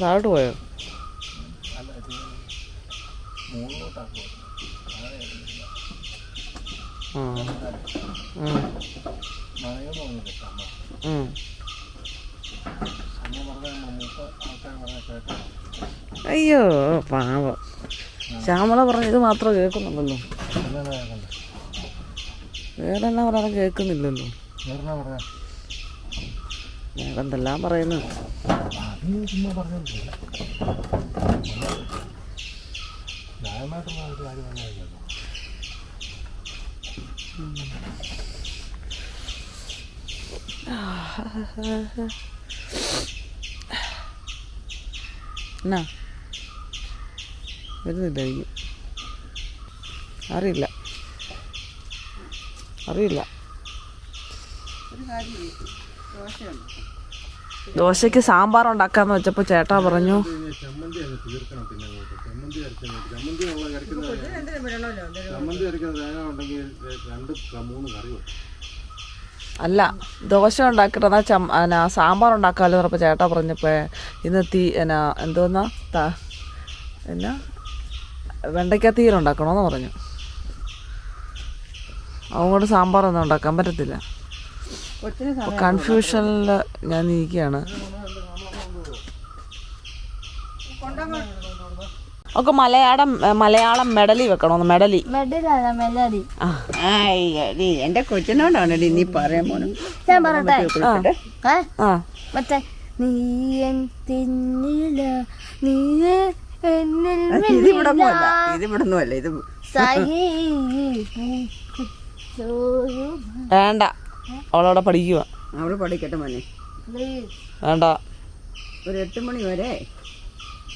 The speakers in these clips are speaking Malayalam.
താഴോട്ട് പോയോ? അയ്യോ പാവം. ശ്യാമള പറഞ്ഞ ഇത് മാത്രം കേൾക്കുന്നുണ്ടല്ലോ, വേറെ എന്നാ പറയാൻ കേൾക്കുന്നില്ലല്ലോ. വേറെ എന്തെല്ലാം പറയുന്നു. എന്നാ വരുന്നില്ലായിരിക്കും, അറിയില്ല. ദോശയ്ക്ക് സാമ്പാർ ഉണ്ടാക്കാന്ന് വെച്ചപ്പോൾ ചേട്ടാ പറഞ്ഞു അല്ല ദോശ ഉണ്ടാക്കിട്ടെന്നാ സാമ്പാർ ഉണ്ടാക്കാമല്ലോ പറഞ്ഞപ്പോൾ ചേട്ടാ പറഞ്ഞപ്പോൾ ഇന്ന് എന്തോന്നാ എന്നാ വെണ്ടയ്ക്ക തീരുണ്ടാക്കണമെന്ന് പറഞ്ഞു. അതുകൊണ്ട് സാമ്പാറൊന്നും ഉണ്ടാക്കാൻ പറ്റത്തില്ല. കൺഫ്യൂഷനിൽ ഞാൻ ഇരിക്കുകയാണ്. ഒക്കെ മലയാളം മെഡലി വെക്കണമെന്ന്. മെഡലി എന്റെ കൊച്ചിനോടാണല്ലേ നീ പറയാൻ പോണു. ഞാൻ പറയട്ടെ, മറ്റേ ഇതിവിടൊന്നുമല്ല, ഇത് വേണ്ട, അവളവിടെ പഠിക്കുക. അവള് പഠിക്കട്ടെ മോനെ, വേണ്ട. ഒരു 8 മണി വരെ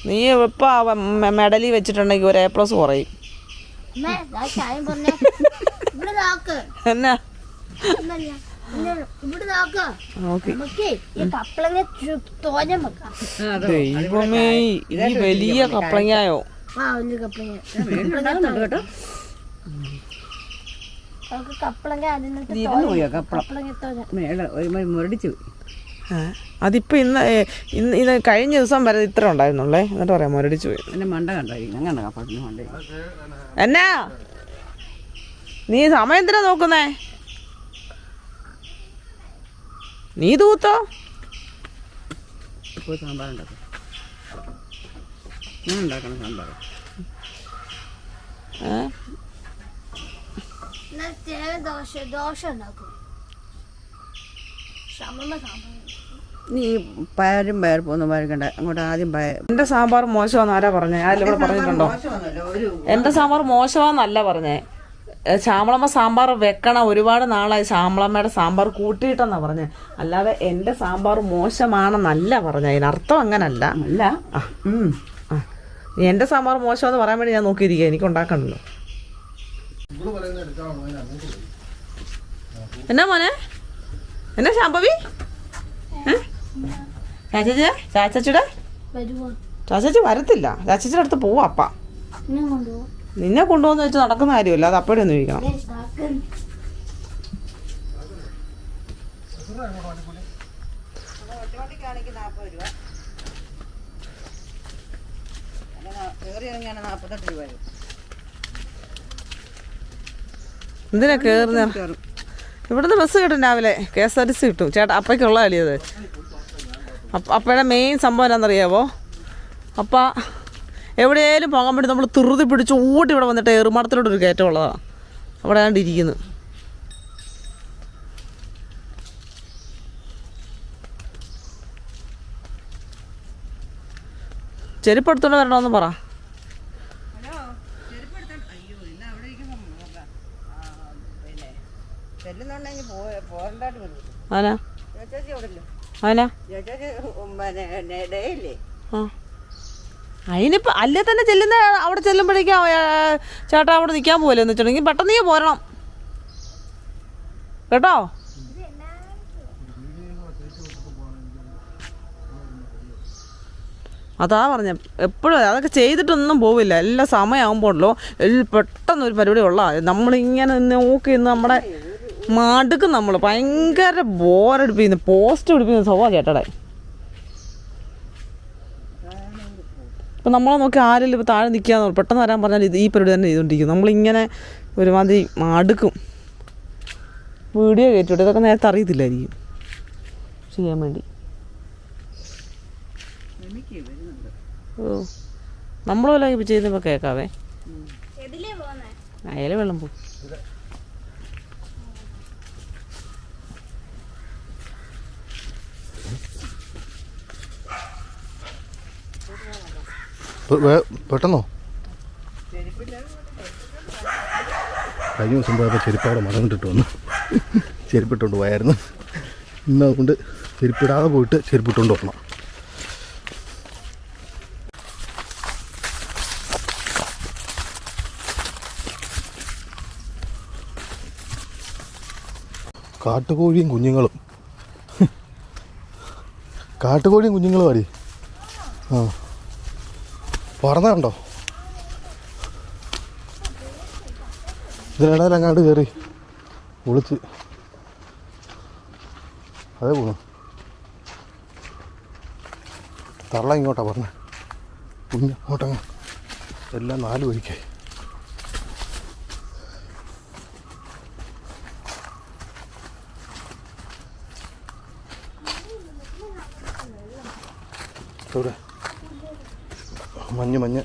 നീ ഇപ്പൊ മെഡലി വെച്ചിട്ടുണ്ടെങ്കിൽ ഒരു A+ കുറയും. എന്നാ ദൈവമേ, ഈ വലിയ കപ്ലങ്ങയോ? അതിപ്പോ ഇന്ന് കഴിഞ്ഞ ദിവസം വരെ ഇത്ര ഉണ്ടായിരുന്നുള്ളേ, എന്നിട്ട് പറയാം മുരടിച്ചു പോയി. എന്റെ മണ്ട കണ്ടായിരിക്കും. എന്നാ നീ സമയം എന്തിനാ നോക്കുന്നേ? നീ തൂത്തോ? സാമ്പാർ ഉണ്ടാക്കും, ഞാൻ ഉണ്ടാക്കണം സാമ്പാർ. നീ പയറും പോകുന്ന പയർക്കണ്ട, അങ്ങോട്ട് ആദ്യം പയർ. എന്റെ സാമ്പാർ മോശമാണെന്ന് ആരാ പറഞ്ഞേ? ആരിവിടെ പറഞ്ഞിട്ടുണ്ടോ? എന്റെ സാമ്പാർ മോശമാണെന്നല്ല പറഞ്ഞേ. ശ്യാമളമ്മ സാമ്പാർ വെക്കണം, ഒരുപാട് നാളായി ശ്യാമളമ്മയുടെ സാമ്പാർ കൂട്ടിയിട്ടെന്നാ പറഞ്ഞേ, അല്ലാതെ എന്റെ സാമ്പാർ മോശമാണെന്നല്ല പറഞ്ഞ. അതിനർത്ഥം അങ്ങനല്ല. അല്ല, എന്റെ സാമ്പാർ മോശമെന്ന് പറയാൻ വേണ്ടി ഞാൻ നോക്കിയിരിക്കുക, എനിക്ക് ഉണ്ടാക്കണല്ലോ. എന്നാ മോനെ, എന്നാ ശാംഭവി? ചാച്ചി വരത്തില്ല, ചാച്ചിയുടെ അടുത്ത് പോവാ. അപ്പ നിന്നെ കൊണ്ടുപോകുന്ന വെച്ച് നടക്കുന്ന കാര്യമല്ല, അത് അപ്പഴേ ഒന്ന് ചോദിക്കണം. എന്തിനാ കേറുന്ന? ഇവിടുന്ന് ബസ് കിട്ടും രാവിലെ, KSRTC കിട്ടും. ചേട്ടാ അപ്പയ്ക്കുള്ള കളിയത്. അപ്പയുടെ മെയിൻ സംഭവം എന്നാണെന്നറിയാവോ? അപ്പ എവിടെയെങ്കിലും പോകാൻ വേണ്ടി നമ്മൾ തിറുതി പിടിച്ച് ഓടി ഇവിടെ വന്നിട്ട് ഏറുമാടത്തിലോട്ടൊരു കയറ്റം ഉള്ളതാണ്, അവിടെ ആണ്ടിരിക്കുന്നു. ചെരുപ്പെടുത്തോണ്ട് വരണമെന്ന് പറ. ആനാ ആനാ അതിനിപ്പോൾ അല്ലേ തന്നെ ചെല്ലുന്ന അവിടെ ചെല്ലുമ്പോഴേക്കും ചേട്ടാ അവിടെ നിൽക്കാൻ പോകല്ലേ എന്ന് വെച്ചിട്ടുണ്ടെങ്കിൽ പെട്ടെന്ന് നീ പോരണം കേട്ടോ. അതാ പറഞ്ഞ, എപ്പോഴും അതൊക്കെ ചെയ്തിട്ടൊന്നും പോവില്ല. എല്ലാ സമയമാകുമ്പോഴല്ലോ പെട്ടെന്നൊരു പരിപാടി ഉള്ള നമ്മളിങ്ങനെ നോക്കി ഇന്ന് നമ്മുടെ മടുക്കും. നമ്മൾ ഭയങ്കര ബോറടിപ്പിക്കുന്നു, പോസ്റ്റ് പിടിപ്പിക്കുന്ന സ്വഭാവം ചേട്ടടെ. ഇപ്പം നമ്മളെ നോക്കി ആരെങ്കിലും ഇപ്പോൾ താഴെ നിൽക്കാന്ന് പെട്ടെന്ന് വരാൻ പറഞ്ഞാൽ ഈ പരിപാടി തന്നെ ചെയ്തുകൊണ്ടിരിക്കും. നമ്മളിങ്ങനെ ഒരുമാതിരി അടുക്കും വീഡിയോ കയറ്റിവിട്ട് ഇതൊക്കെ നേരത്തെ അറിയത്തില്ലായിരിക്കും ചെയ്യാൻ വേണ്ടി. ഓ നമ്മളെല്ലാം ഇപ്പോൾ ചെയ്യുന്നപ്പോൾ കേൾക്കാവേ അയാലും വെള്ളം പോകും. പെട്ടെന്നോ കഴിഞ്ഞ ദിവസം പോയപ്പോൾ ചെരുപ്പവിടെ മറന്നിട്ടിട്ട് വന്നു. ചെരുപ്പിട്ടുകൊണ്ട് പോയായിരുന്നു. ഇന്ന് അതുകൊണ്ട് ചെരുപ്പിടാതെ പോയിട്ട് ചെരുപ്പിട്ടുകൊണ്ട് വരണം. കാട്ടുകോഴിയും കുഞ്ഞുങ്ങളും അടി ആ പറന്ന കണ്ടോ? ഇതിനിടയിൽ അങ്ങാണ്ട് കയറി ഒളിച്ച് അതേ പോണു. തള്ള ഇങ്ങോട്ടാ പറഞ്ഞ കുഞ്ഞ് അങ്ങോട്ടങ്ങ് എല്ലാം 4 വഴിക്കായി. ഇവിടെ മഞ്ഞ്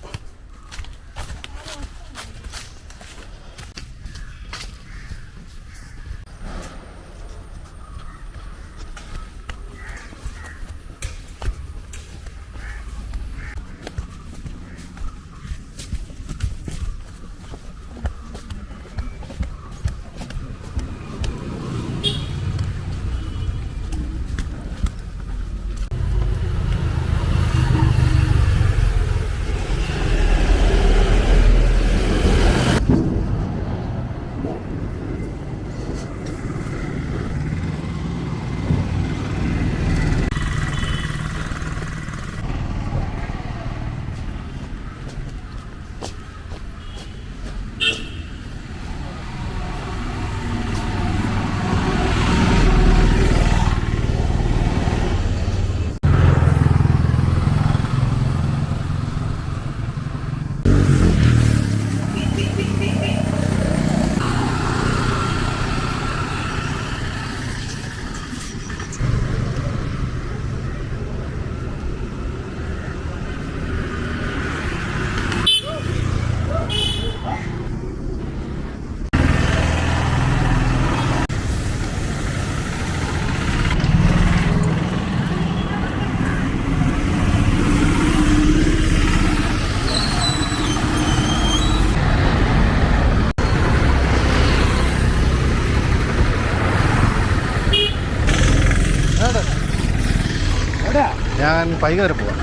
ഞാൻ പൈക വരെ പോവാം.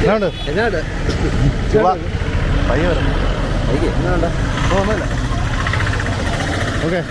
എന്നാണ്ട് പയ്യ വരാം. എന്നാണ്ട ഒന്നുമില്ല. ഓക്കെ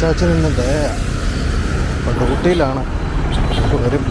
ചാച്ചൻ ഇന്നത്തെ ഡ്യൂട്ടിയിലാണ്. വരും.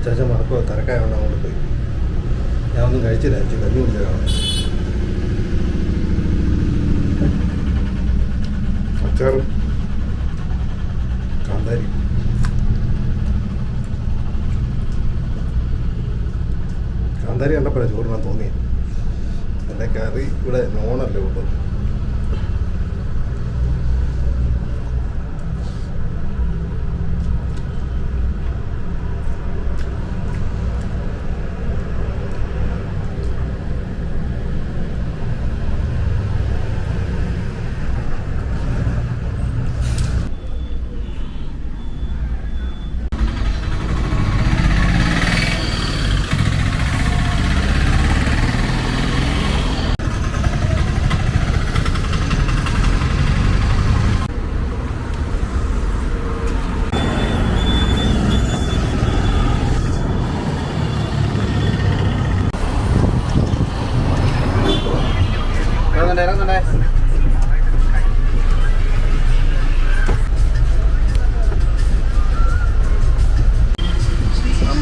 ചാച്ച മറക്കോ തിരക്കായോണ്ട് അങ്ങോട്ട് പോയി. ഞാൻ ഒന്നും കഴിച്ചില്ല, കഞ്ഞി കുടിച്ചാണ്. അച്ചാറും കാന്താരി. കാന്താരി കണ്ടപ്പോഴാണ് ചോറിനാൻ തോന്നിയത്. എൻ്റെ കറി ഇവിടെ നോണല്ലേ ഉള്ളൂ.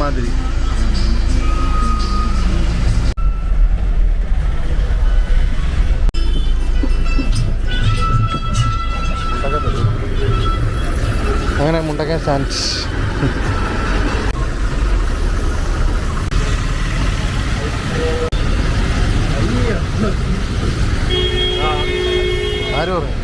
മാതിരി അങ്ങനെ മുണ്ടക്കൻ സാൻഡ്സ്. ആരും പറഞ്ഞു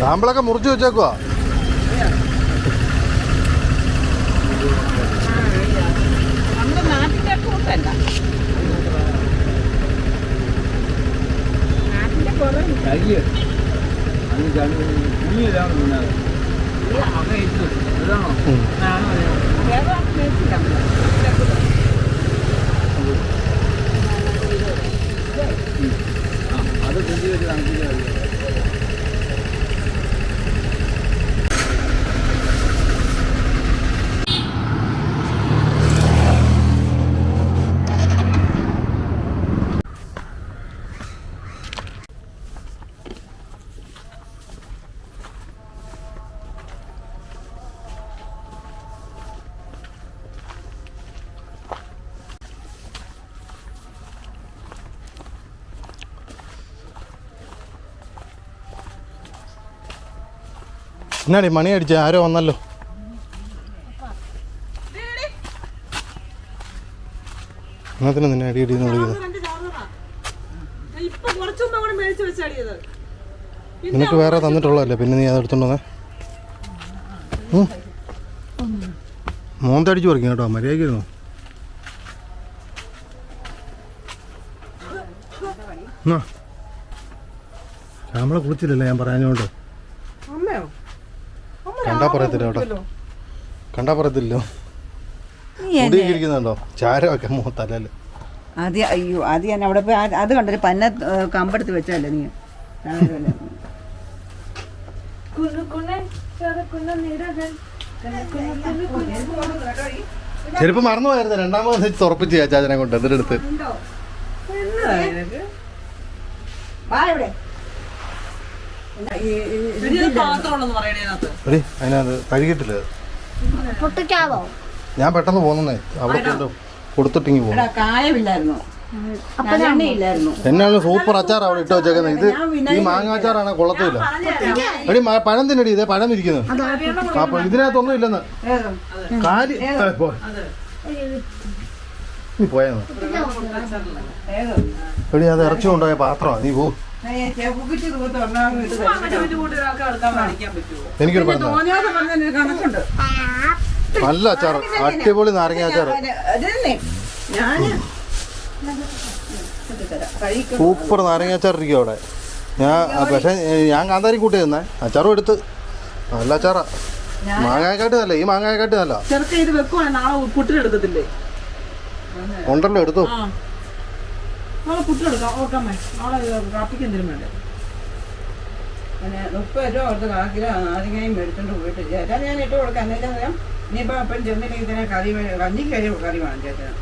സാമ്പിളൊക്കെ മുറിച്ച് വെച്ചേക്കുവാ. എന്നാടി മണി അടിച്ച ആരോ വന്നല്ലോ. എന്നത്തിന് നിന്നെ അടിയടിന്ന് വിളിക്കുന്നത്? നിനക്ക് വേറെ തന്നിട്ടുള്ളതല്ലേ, പിന്നെ നീ അതെടുത്തോണ്ട് വന്നേ. മോന്തടിച്ചു പറിക്കും കേട്ടോ, മര്യാദയ്ക്കിരുന്നു. നമ്മളെ കുളിച്ചില്ലല്ലേ ഞാൻ പറയാഞ്ഞോണ്ട്. കണ്ടാ പറയത്തില്ല കേട്ടോ, കണ്ടാ പറയത്തില്ലോ. മുടിയിരിക്കുന്നുണ്ടോ ചാരമൊക്കെ തലല്. ആദ്യം അയ്യോ ആദ്യം ഞാൻ അവിടെ പോയി അത് കണ്ടൊരു പന്ന കമ്പെടുത്ത് വെച്ചല്ലേ നീ. ചെരുപ്പ് മറന്നു പോയായിരുന്നു. രണ്ടാമത് തുറപ്പിച്ച് ചാച്ചനെ കൊണ്ട് എന്നിട്ടെടുത്ത് അതിനകത്ത് കഴുകിയിട്ടില്ല. ഞാൻ പെട്ടെന്ന് പോകുന്നേ അവിടെ കൊടുത്തിട്ടിങ്ങി പോകും. കായമില്ലായിരുന്നു. ഇല്ലായിരുന്നു. എന്നാണ് സൂപ്പർ അച്ചാർ അവിടെ ഇട്ട് വെച്ചേക്കുന്നത്. ഇത് ഈ മാങ്ങാച്ചാറാണ് കൊള്ളത്തില്ല. എടി പഴം തിന്നടി, ഇതേ പഴം ഇരിക്കുന്നത്. അപ്പൊ ഇതിനകത്തൊന്നും ഇല്ലെന്ന് കാലി നീ പോയാ എടി, അത് ഇറച്ചി കൊണ്ടുപോയ പാത്രമാണ്. നീ പോ. എനിക്കൊരു പഴം നല്ല അച്ചാർ, അടിപൊളി നാരങ്ങ അച്ചാർ, സൂപ്പർ നാരങ്ങ അച്ചാർ ഇരിക്കും അവിടെ. പക്ഷെ ഞാൻ കാന്താരി കൂട്ടി തന്നെ അച്ചാറും എടുത്ത്. നല്ല അച്ചാറാ. മാങ്ങായക്കാട്ട് നല്ല, ഈ മാങ്ങായക്കാട്ട് നല്ല ഉണ്ടല്ലോ. എടുത്തു പിന്നെ 30 രൂപ കൊടുത്ത് 1 കിലോ നാരങ്ങയും മേടിച്ചോണ്ട് പോയിട്ട് ചേട്ടാ ഞാൻ ഇട്ട് കൊടുക്കാം. എന്നേച്ചാ ഇനിയിപ്പോ അപ്പം ചെന്നില്ലെങ്കിൽ ഇതിനെ കറി കഞ്ഞിക്ക് കറി വേണം ചേട്ടന്.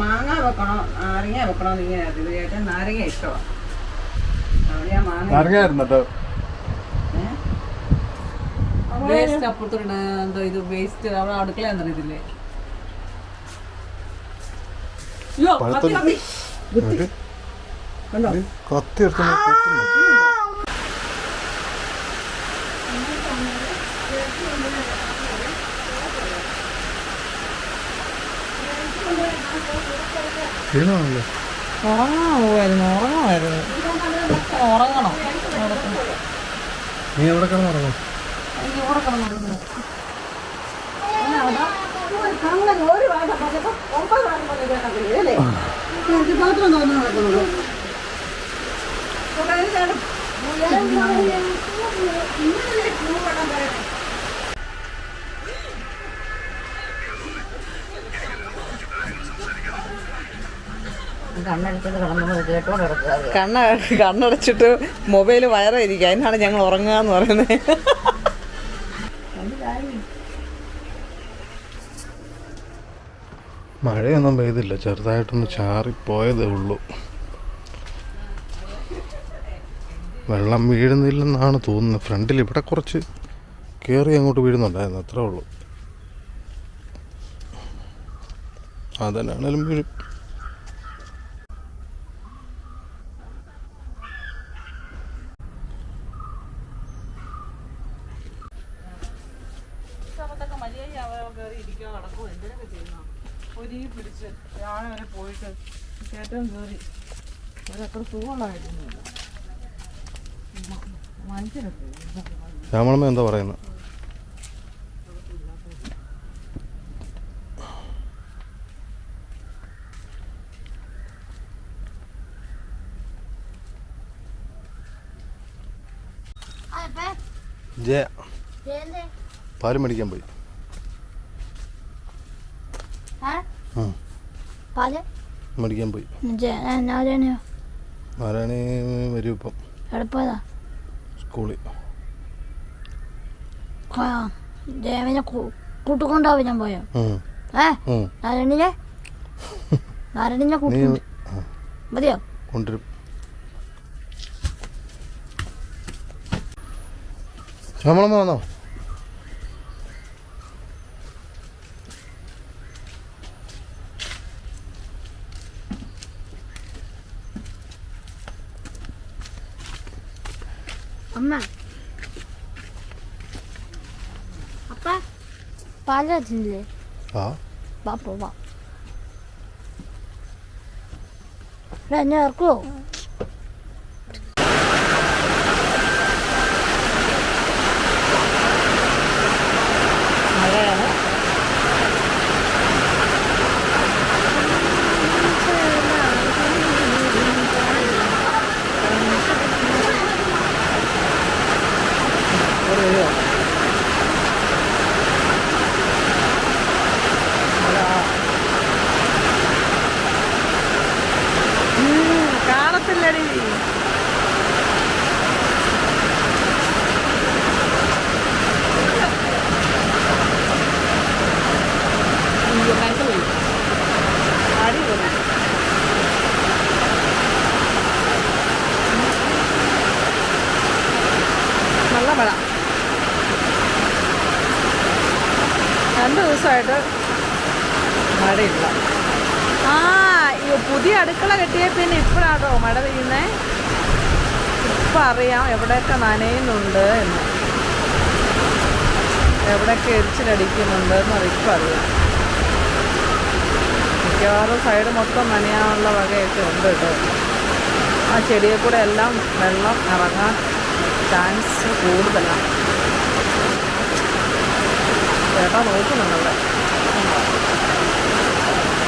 മാങ്ങ വെക്കണോ നാരങ്ങ വെക്കണോ ഇങ്ങനെ ചേട്ടൻ നാരങ്ങ ഇഷ്ടമാണ്. അവിടെ ഞാൻ മാങ്ങ വേസ്റ്റ് അപ്പുറത്തോട്ട് എന്തോ ഇത് വേസ്റ്റ് അവിടെ അടുക്കള എന്നറിയത്തില്ലേ. കത്തി എടുത്തു. ഉറങ്ങണം. നീ എവിടെ കിടന്നുറങ്ങോ? കണ്ണടച്ചിട്ട് മൊബൈൽ വയറായിരിക്കും. അതിനാണ് ഞങ്ങൾ ഉറങ്ങുക എന്ന് പറയുന്നത്. മഴയൊന്നും പെയ്തില്ല, ചെറുതായിട്ടൊന്ന് ചാറിപ്പോയതേ ഉള്ളൂ. വെള്ളം വീഴുന്നില്ലെന്നാണ് തോന്നുന്നത്. ഫ്രണ്ടിൽ ഇവിടെ കുറച്ച് കയറി അങ്ങോട്ട് വീഴുന്നുണ്ടായിരുന്നു, അത്രേ ഉള്ളൂ. അതന്നാണേലും വീഴും. പോയിട്ട് ചേട്ടൻ കയറി ഒരത്ര സുഖമുള്ളതായിരുന്നില്ല. ശ്യാമളമ്മ എന്താ പറയുന്നത്? ജയ പാല് മേടിക്കാൻ പോയി. മേടിക്കാൻ പോയി. നാരായണി വരും ഇപ്പം. സ്കൂളിൽ കൂട്ടുകൊണ്ടാവും ഞാൻ പോയോ? നാരായണിനെ മതിയോ? കൊണ്ടുവരും. ശ്യാമളമ്മ വന്നോ? അമ്മ അപ്പ പാല് തിന്നില്ലേ? വാ പോവാ. എന്നെ ഇറക്കുവോ? കാണത്തില്ലടി. നല്ല മഴ. 2 ദിവസമായിട്ട് മഴയില്ല. ആ ഈ പുതിയ അടുക്കള കെട്ടിയ പിന്നെ ഇപ്പോഴാണോ മഴ പെയ്യുന്നേ? ഇപ്പം അറിയാം എവിടെയൊക്കെ നനയുന്നുണ്ട് എന്ന്, എവിടെയൊക്കെ എരിച്ചിലടിക്കുന്നുണ്ട് എന്ന് ഇപ്പം അറിയാം. മിക്കവാറും സൈഡ് മൊത്തം നനയാനുള്ള വകയൊക്കെ ഉണ്ട് കേട്ടോ. ആ ചെടിയിൽ കൂടെ എല്ലാം വെള്ളം ഇറങ്ങാൻ ചാൻസ് കൂടുതലാണ്. ചേട്ടാ നോക്കുന്നുണ്ടല്ലേ.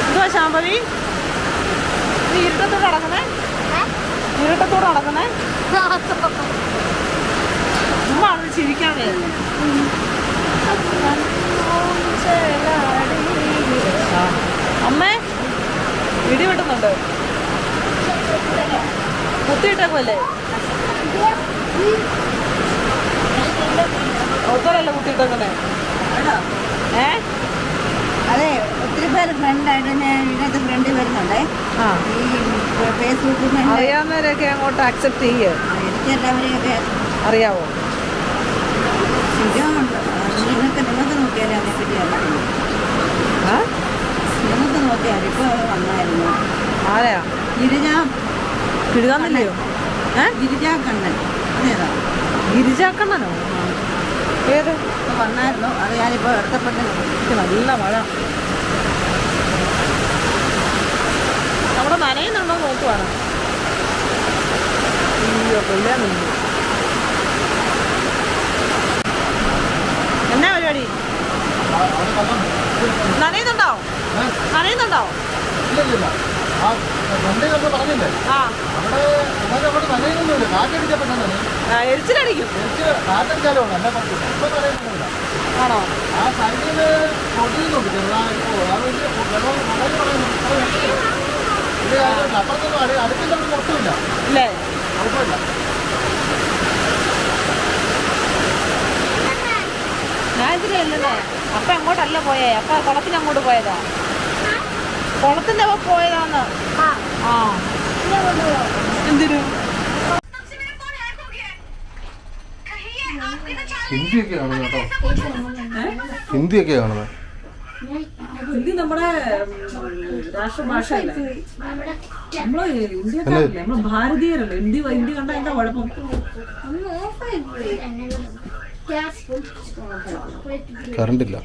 എന്തുവാ ശാമ്പവി നീ ഇരുട്ടത്തോടെ നടക്കുന്നേ? ഇരുട്ടത്തോടെ നടക്കുന്നേ? ഉമ്മാണ് ചിരിക്കാതെ. അമ്മേ ഇടി വെട്ടുന്നുണ്ട്. കുത്തിയിട്ടേക്കുമല്ലേ? ഒത്തരല്ലേ കുത്തിയിട്ടേക്കുന്നേ? അതെ, ഒത്തിരി പേര് ഫ്രണ്ടായിട്ട് ഇതിനകത്ത് ഫ്രണ്ടിൽ വരുന്നുണ്ടേ. ആ ഈ ഫേസ്ബുക്കിൽ അറിയാവുന്നവരൊക്കെ അങ്ങോട്ട് അക്സെപ്റ്റ് ചെയ്യുക. എനിക്ക് എല്ലാവരെയൊക്കെ അറിയാവോ? ശരിയാണുണ്ട്. നിങ്ങൾക്ക് നോക്കിയാലേ അതിനെപ്പറ്റി അറിയാം. ആ നിങ്ങൾക്ക് നോക്കിയാൽ ഇപ്പോൾ വന്നായിരുന്നു. ആരെയാ? കിഴുകാന്നില്ലയോ? ഗിരിജാക്കണ്ണൻ. അതേതാ? ഗിരിജാക്കണ്ണനോ? ഏത് വന്നായിരുന്നു. അത് ഞാനിപ്പോൾ എടുത്തപ്പെട്ടു. നല്ല മഴ. നമ്മുടെ നനയുന്നുണ്ടോ നോക്കുവാണ്. അയ്യോ കൊല്ലാനുണ്ട്. എന്നാ പരിപാടി? നനയുന്നുണ്ടോ? നനയുന്നുണ്ടോ? ഇല്ല. ആ ഫ്രണ്ടിൽ നമ്മൾ പറഞ്ഞില്ലേ, ആ അവിടെ അവിടെ നനയുന്നൊന്നുമില്ല. കാറ്റടിച്ചപ്പോൾ എരിച്ചിലടിക്കും. കാറ്റടിച്ചാലും ഉണ്ട്. അല്ല ഇപ്പം നനയുന്നില്ല. ആണോ? ആ സൈഡിൽ പൊടിയുന്നുണ്ട് ചെറുതായിട്ട്. അത് വലിയ വെള്ളം വളരെ പറയുന്നു. അപ്പുറത്തൊന്നും അടുപ്പിൻ്റെ മൊത്തമില്ല. ഇല്ലേ? കുഴപ്പമില്ല. ഞാൻ ഇതിലല്ലേ. അപ്പ അങ്ങോട്ടല്ല പോയേ. അപ്പ കുളത്തിന് അങ്ങോട്ട് പോയതാ. കുളത്തിന്റെ അവ പോയതാന്ന്. ആ എന്തിനു? ഹിന്ദിയൊക്കെ കാണുന്നത് കേട്ടോ. ഹിന്ദിയൊക്കെ കാണുന്നത്. ഹിന്ദി നമ്മുടെ രാഷ്ട്രഭാഷയല്ലേ? നമ്മള് ഇന്ത്യക്കാരല്ലേ? നമ്മള് ഭാരതീയരല്ലേ? ഹിന്ദി കണ്ടാ എന്താ കുഴപ്പം? കറണ്ടില്ല.